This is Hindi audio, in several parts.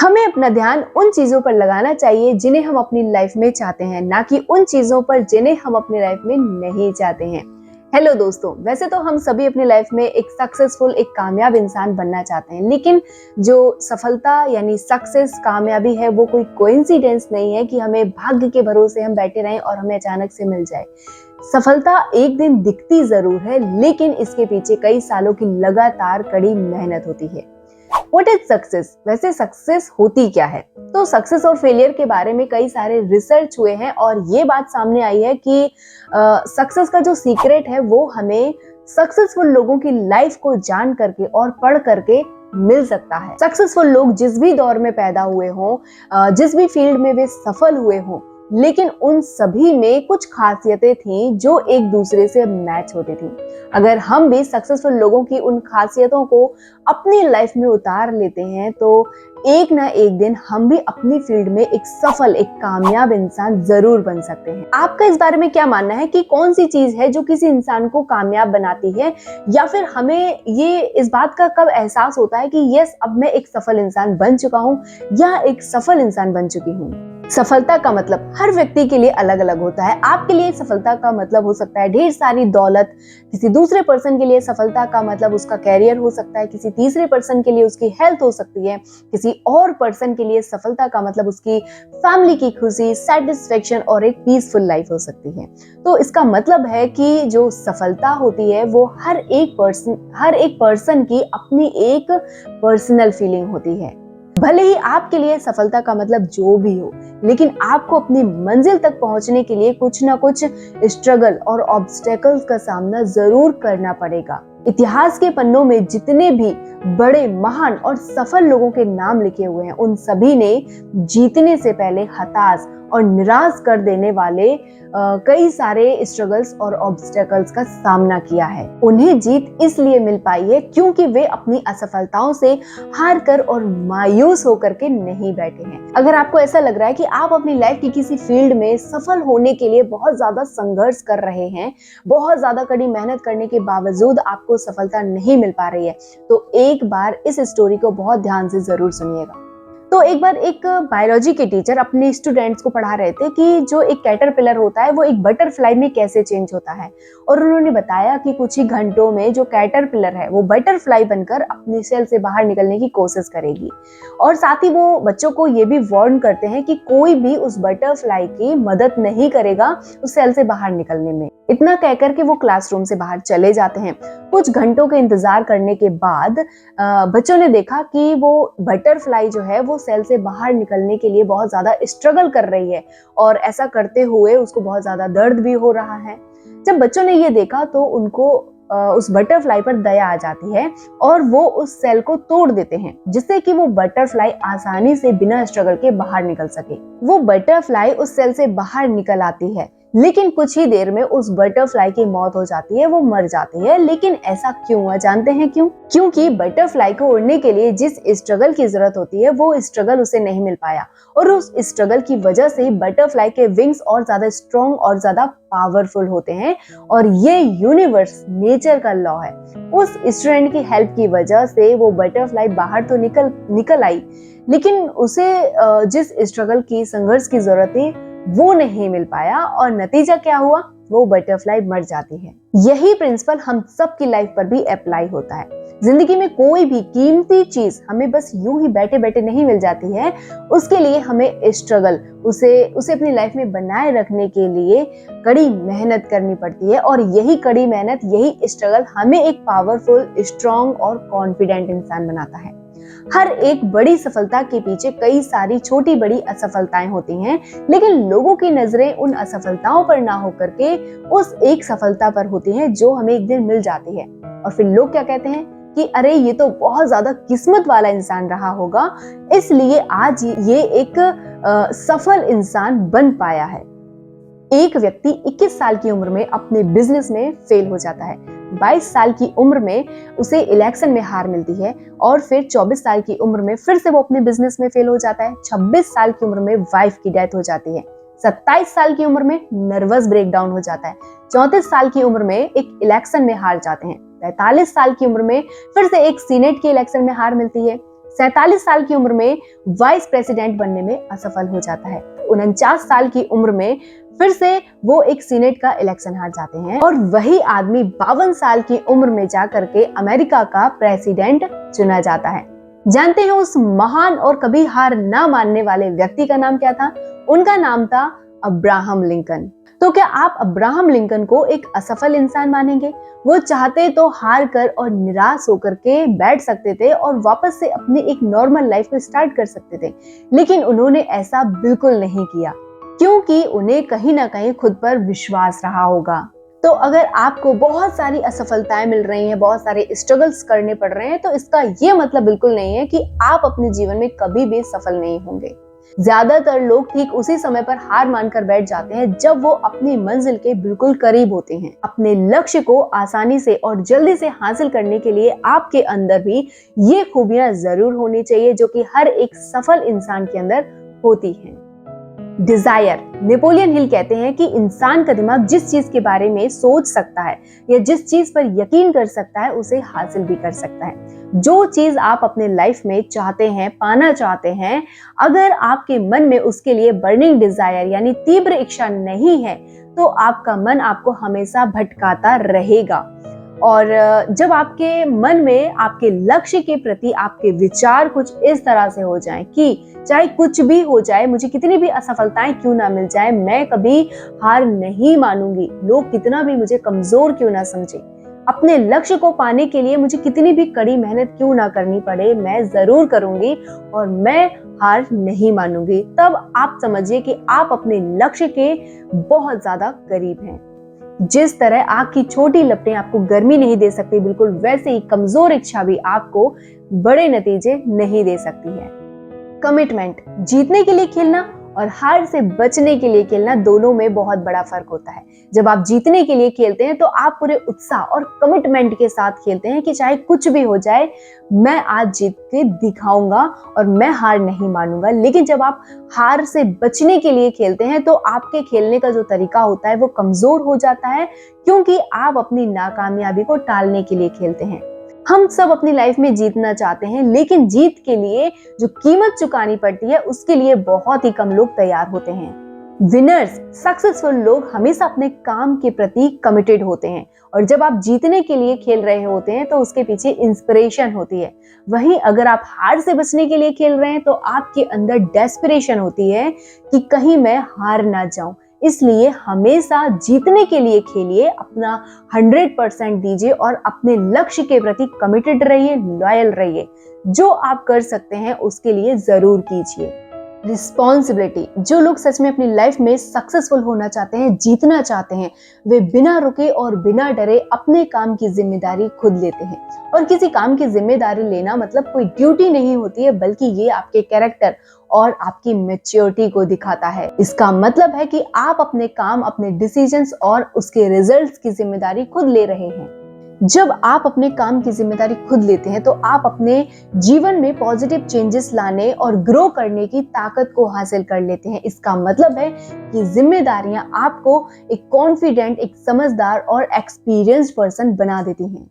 हमें अपना ध्यान उन चीजों पर लगाना चाहिए जिन्हें हम अपनी लाइफ में चाहते हैं, ना कि उन चीजों पर जिन्हें हम अपनी लाइफ में नहीं चाहते हैं। हेलो दोस्तों, वैसे तो हम सभी अपनी लाइफ में एक सक्सेसफुल, एक कामयाब इंसान बनना चाहते हैं, लेकिन जो सफलता यानी सक्सेस, कामयाबी है, वो कोई कोइंसिडेंस नहीं है कि हमें भाग्य के भरोसे हम बैठे रहें और हमें अचानक से मिल जाए। सफलता एक दिन दिखती जरूर है, लेकिन इसके पीछे कई सालों की लगातार कड़ी मेहनत होती है। What is success? वैसे सक्सेस होती क्या है? तो सक्सेस और फेलियर के बारे में कई सारे रिसर्च हुए हैं और ये बात सामने आई है कि सक्सेस का जो सीक्रेट है वो हमें सक्सेसफुल लोगों की लाइफ को जान करके और पढ़ करके मिल सकता है। सक्सेसफुल लोग जिस भी दौर में पैदा हुए हों, जिस भी फील्ड में वे सफल हुए हों, लेकिन उन सभी में कुछ खासियतें थीं जो एक दूसरे से मैच होती थीं। अगर हम भी सक्सेसफुल लोगों की उन खासियतों को अपनी लाइफ में उतार लेते हैं तो एक ना एक दिन हम भी अपनी फील्ड में एक सफल, एक कामयाब इंसान जरूर बन सकते हैं। आपका इस बारे में क्या मानना है कि कौन सी चीज है जो किसी इंसान को कामयाब बनाती है, या फिर हमें ये इस बात का कब एहसास होता है कि यस, अब मैं एक सफल इंसान बन चुका हूँ या एक सफल इंसान बन चुकी हूँ? सफलता का मतलब हर व्यक्ति के लिए अलग अलग होता है। आपके लिए सफलता का मतलब हो सकता है ढेर सारी दौलत, किसी दूसरे पर्सन के लिए सफलता का मतलब उसका कैरियर हो सकता है, किसी तीसरे पर्सन के लिए उसकी हेल्थ हो सकती है, किसी और पर्सन के लिए सफलता का मतलब उसकी फैमिली की खुशी, सेटिस्फेक्शन और एक पीसफुल लाइफ हो सकती है। तो इसका मतलब है कि जो सफलता होती है वो हर एक पर्सन की अपनी एक पर्सनल फीलिंग होती है। भले ही आपके लिए सफलता का मतलब जो भी हो, लेकिन आपको अपनी मंजिल तक पहुंचने के लिए कुछ ना कुछ स्ट्रगल और ऑब्स्टेकल्स का सामना जरूर करना पड़ेगा। इतिहास के पन्नों में जितने भी बड़े, महान और सफल लोगों के नाम लिखे हुए हैं, उन सभी ने जीतने से पहले हताश और निराश कर देने वाले कई सारे स्ट्रगल्स और ऑब्स्टेकल्स का सामना किया है। उन्हें जीत इसलिए मिल पाई है क्योंकि वे अपनी असफलताओं से हार कर और मायूस होकर के नहीं बैठे हैं। अगर आपको ऐसा लग रहा है कि आप अपनी लाइफ की किसी फील्ड में सफल होने के लिए बहुत ज्यादा संघर्ष कर रहे हैं, बहुत ज्यादा कड़ी मेहनत करने के बावजूद आपको सफलता नहीं मिल पा रही है, तो एक बार इस स्टोरी को बहुत ध्यान से जरूर सुनिएगा। तो एक बार एक बायोलॉजी के टीचर अपने स्टूडेंट्स को पढ़ा रहे थे कि जो एक कैटरपिलर होता है वो एक बटरफ्लाई में कैसे चेंज होता है, और उन्होंने बताया कि कुछ ही घंटों में जो कैटरपिलर है वो बटरफ्लाई बनकर अपने सेल से बाहर निकलने की कोशिश करेगी। और साथ ही वो बच्चों को ये भी वार्न करते हैं कि कोई भी उस बटरफ्लाई की मदद नहीं करेगा उस सेल से बाहर निकलने में। इतना कहकर के वो क्लासरूम से बाहर चले जाते हैं। कुछ घंटों के इंतजार करने के बाद बच्चों ने देखा कि वो बटरफ्लाई जो है वो सेल से बाहर निकलने के लिए बहुत ज्यादा स्ट्रगल कर रही है, और ऐसा करते हुए उसको बहुत ज्यादा दर्द भी हो रहा है। जब बच्चों ने ये देखा तो उनको उस बटरफ्लाई पर दया आ जाती है और वो उस सेल को तोड़ देते हैं, जिससे कि वो बटरफ्लाई आसानी से बिना स्ट्रगल के बाहर निकल सके। वो बटरफ्लाई उस सेल से बाहर निकल आती है, लेकिन कुछ ही देर में उस बटरफ्लाई की मौत हो जाती है, वो मर जाती है। लेकिन ऐसा क्यों हुआ, जानते हैं क्यों? क्योंकि बटरफ्लाई को उड़ने के लिए जिस स्ट्रगल की जरूरत होती है वो स्ट्रगल उसे नहीं मिल पाया, और उस स्ट्रगल की वजह से बटरफ्लाई के विंग्स और ज्यादा स्ट्रॉन्ग और ज्यादा पावरफुल होते हैं। और ये यूनिवर्स, नेचर का लॉ है। उस स्टूडेंट की हेल्प की वजह से वो बटरफ्लाई बाहर तो निकल आई, लेकिन उसे जिस स्ट्रगल की, संघर्ष की जरूरत थी वो नहीं मिल पाया, और नतीजा क्या हुआ? वो बटरफ्लाई मर जाती है। यही प्रिंसिपल हम सबकी लाइफ पर भी अप्लाई होता है। जिंदगी में कोई भी कीमती चीज हमें बस यूं ही बैठे बैठे नहीं मिल जाती है, उसके लिए हमें स्ट्रगल, उसे अपनी लाइफ में बनाए रखने के लिए कड़ी मेहनत करनी पड़ती है, और यही कड़ी मेहनत, यही स्ट्रगल हमें एक पावरफुल, स्ट्रॉन्ग और कॉन्फिडेंट इंसान बनाता है। हर एक बड़ी सफलता के पीछे कई सारी छोटी बड़ी असफलताएं होती हैं, लेकिन लोगों की नजरें उन असफलताओं पर ना होकर के उस एक सफलता पर होती हैं जो हमें एक दिन मिल जाती है। और फिर लोग क्या कहते हैं कि अरे ये तो बहुत ज्यादा किस्मत वाला इंसान रहा होगा, इसलिए आज ये एक सफल इंसान बन पाया है। एक व्यक्ति 21 साल की उम्र में अपने बिजनेस में फेल हो जाता है, 22 साल की उम्र में उसे इलेक्शन में हार मिलती है, और फिर 24 साल की उम्र में फिर से वो अपने बिजनेस में फेल हो जाता है। 26 साल की उम्र में वाइफ की डेथ हो जाती है। 27 साल की उम्र में नर्वस ब्रेकडाउन हो जाता है। 34 साल की उम्र में एक इलेक्शन में हार जाते हैं। 45 साल की उम्र में फिर से एक सीनेट के इलेक्शन में हार मिलती है। 47 साल की उम्र में वाइस प्रेसिडेंट बनने में असफल हो जाता है। 49 साल की उम्र में फिर से वो एक सीनेट का इलेक्शन हार जाते हैं और वही आदमी 52 साल की उम्र में जाकर के अमेरिका का प्रेसिडेंट चुना जाता है। जानते हैं उस महान और कभी हार ना मानने वाले व्यक्ति का नाम क्या था? उनका नाम था अब्राहम लिंकन। तो क्या आप अब्राहम लिंकन को एक असफल इंसान मानेंगे? वो चाहते तो हार कर और निराश होकर के बैठ सकते थे और वापस से अपनी एक नॉर्मल लाइफ को स्टार्ट कर सकते थे, लेकिन उन्होंने ऐसा बिल्कुल नहीं किया, क्योंकि उन्हें कहीं ना कहीं खुद पर विश्वास रहा होगा। तो अगर आपको बहुत सारी असफलताएं मिल रही हैं, बहुत सारे स्ट्रगल्स करने पड़ रहे हैं, तो इसका ये मतलब बिल्कुल नहीं है कि आप अपने जीवन में कभी भी सफल नहीं होंगे। ज्यादातर लोग ठीक उसी समय पर हार मानकर बैठ जाते हैं जब वो अपनी मंजिल के बिल्कुल करीब होते हैं। अपने लक्ष्य को आसानी से और जल्दी से हासिल करने के लिए आपके अंदर भी ये खूबियां जरूर होनी चाहिए जो कि हर एक सफल इंसान के अंदर होती हैं। डिजायर। नेपोलियन हिल कहते हैं कि इंसान का दिमाग जिस चीज के बारे में सोच सकता है या जिस चीज पर यकीन कर सकता है उसे हासिल भी कर सकता है। जो चीज आप अपने लाइफ में चाहते हैं, पाना चाहते हैं, अगर आपके मन में उसके लिए बर्निंग डिजायर यानी तीव्र इच्छा नहीं है तो आपका मन आपको हमेशा भटकाता रहेगा। और जब आपके मन में आपके लक्ष्य के प्रति आपके विचार कुछ इस तरह से हो जाएं कि चाहे कुछ भी हो जाए, मुझे कितनी भी असफलताएं क्यों ना मिल जाए, मैं कभी हार नहीं मानूंगी, लोग कितना भी मुझे कमजोर क्यों ना समझे, अपने लक्ष्य को पाने के लिए मुझे कितनी भी कड़ी मेहनत क्यों ना करनी पड़े, मैं जरूर करूंगी और मैं हार नहीं मानूंगी, तब आप समझिए कि आप अपने लक्ष्य के बहुत ज्यादा करीब हैं। जिस तरह आग की छोटी लपटें आपको गर्मी नहीं दे सकती, बिल्कुल वैसे ही कमजोर इच्छा भी आपको बड़े नतीजे नहीं दे सकती है। कमिटमेंट। जीतने के लिए खेलना और हार से बचने के लिए खेलना, दोनों में बहुत बड़ा फर्क होता है। जब आप जीतने के लिए खेलते हैं तो आप पूरे उत्साह और कमिटमेंट के साथ खेलते हैं कि चाहे कुछ भी हो जाए, मैं आज जीत के दिखाऊंगा और मैं हार नहीं मानूंगा। लेकिन जब आप हार से बचने के लिए खेलते हैं तो आपके खेलने का जो तरीका होता है वो कमजोर हो जाता है, क्योंकि आप अपनी नाकामयाबी को टालने के लिए खेलते हैं। हम सब अपनी लाइफ में जीतना चाहते हैं, लेकिन जीत के लिए जो कीमत चुकानी पड़ती है उसके लिए बहुत ही कम लोग तैयार होते हैं। विनर्स, सक्सेसफुल लोग हमेशा अपने काम के प्रति कमिटेड होते हैं और जब आप जीतने के लिए खेल रहे होते हैं तो उसके पीछे इंस्पिरेशन होती है। वहीं अगर आप हार से बचने के लिए खेल रहे हैं तो आपके अंदर डेस्परेशन होती है कि कहीं मैं हार ना जाऊं। इसलिए हमेशा जीतने के लिए खेलिए, अपना 100% दीजिए और अपने लक्ष्य के प्रति कमिटेड रहिए, लॉयल रहिए। जो आप कर सकते हैं उसके लिए जरूर कीजिए। रिस्पॉन्सिबिलिटी। जो लोग सच में अपनी लाइफ में सक्सेसफुल होना चाहते हैं, जीतना चाहते हैं, वे बिना रुके और बिना डरे अपने काम की जिम्मेदारी खुद लेते हैं। और किसी काम की जिम्मेदारी लेना मतलब कोई ड्यूटी नहीं होती है, बल्कि ये आपके कैरेक्टर और आपकी मैच्योरिटी को दिखाता है। इसका मतलब है कि आप अपने काम, अपने डिसीजंस और उसके रिजल्ट्स की जिम्मेदारी खुद ले रहे हैं। जब आप अपने काम की जिम्मेदारी खुद लेते हैं तो आप अपने जीवन में पॉजिटिव चेंजेस लाने और ग्रो करने की ताकत को हासिल कर लेते हैं। इसका मतलब है कि जिम्मेदारियां आपको एक कॉन्फिडेंट, एक समझदार और एक्सपीरियंस्ड पर्सन बना देती हैं।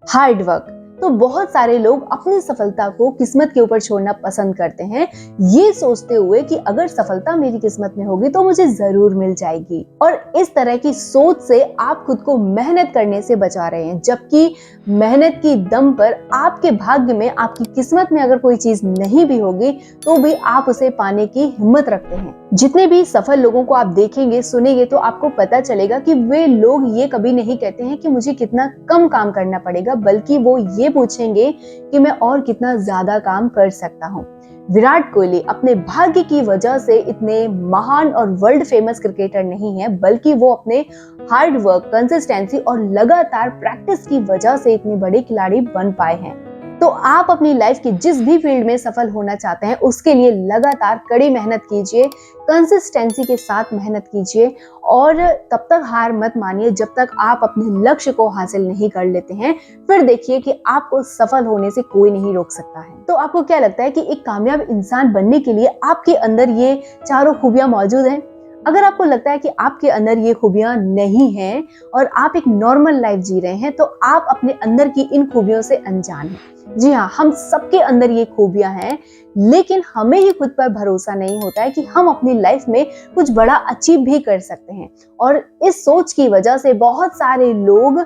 Hard work. तो बहुत सारे लोग अपनी सफलता को किस्मत के ऊपर छोड़ना पसंद करते हैं, ये सोचते हुए कि अगर सफलता मेरी किस्मत में होगी तो मुझे जरूर मिल जाएगी। और इस तरह की सोच से आप खुद को मेहनत करने से बचा रहे हैं, जबकि मेहनत की दम पर आपके भाग्य में, आपकी किस्मत में अगर कोई चीज नहीं भी होगी तो भी आप उसे पाने की हिम्मत रखते हैं। जितने भी सफल लोगों को आप देखेंगे, सुनेंगे तो आपको पता चलेगा कि वे लोग ये कभी नहीं कहते हैं कि मुझे कितना कम काम करना पड़ेगा, बल्कि वो ये पूछेंगे कि मैं और कितना ज्यादा काम कर सकता हूँ। विराट कोहली अपने भाग्य की वजह से इतने महान और वर्ल्ड फेमस क्रिकेटर नहीं है, बल्कि वो अपने हार्ड वर्क, कंसिस्टेंसी और लगातार प्रैक्टिस की वजह से इतने बड़े खिलाड़ी बन पाए हैं। तो आप अपनी लाइफ की जिस भी फील्ड में सफल होना चाहते हैं उसके लिए लगातार कड़ी मेहनत कीजिए, कंसिस्टेंसी के साथ मेहनत कीजिए और तब तक हार मत मानिए जब तक आप अपने लक्ष्य को हासिल नहीं कर लेते हैं। फिर देखिए कि आपको सफल होने से कोई नहीं रोक सकता है। तो आपको क्या लगता है कि एक कामयाब इंसान बनने के लिए आपके अंदर ये चारों खूबियां मौजूद हैं? अगर आपको लगता है कि आपके अंदर ये खूबियां नहीं हैं और आप एक नॉर्मल लाइफ जी रहे हैं तो आप अपने अंदर की इन खूबियों से अनजान हैं। जी हाँ, हम सबके अंदर ये खूबियां हैं, लेकिन हमें ही खुद पर भरोसा नहीं होता है कि हम अपनी लाइफ में कुछ बड़ा अचीव भी कर सकते हैं। और इस सोच की वजह से बहुत सारे लोग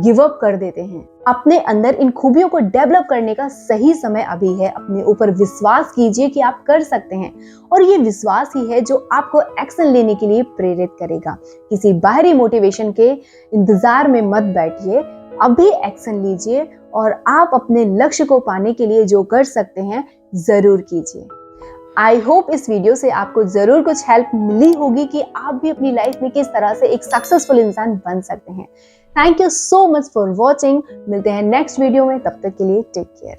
गिव अप कर देते हैं। अपने अंदर इन खूबियों को डेवलप करने का सही समय अभी है। अपने ऊपर विश्वास कीजिए कि आप कर सकते हैं, और ये विश्वास ही है जो आपको एक्शन लेने के लिए प्रेरित करेगा। किसी बाहरी मोटिवेशन के इंतजार में मत बैठिए, अभी एक्शन लीजिए और आप अपने लक्ष्य को पाने के लिए जो कर सकते हैं जरूर कीजिए। आई होप इस वीडियो से आपको जरूर कुछ हेल्प मिली होगी कि आप भी अपनी लाइफ में किस तरह से एक सक्सेसफुल इंसान बन सकते हैं। Thank you so much for watching. मिलते हैं नेक्स्ट वीडियो में, तब तक के लिए टेक केयर।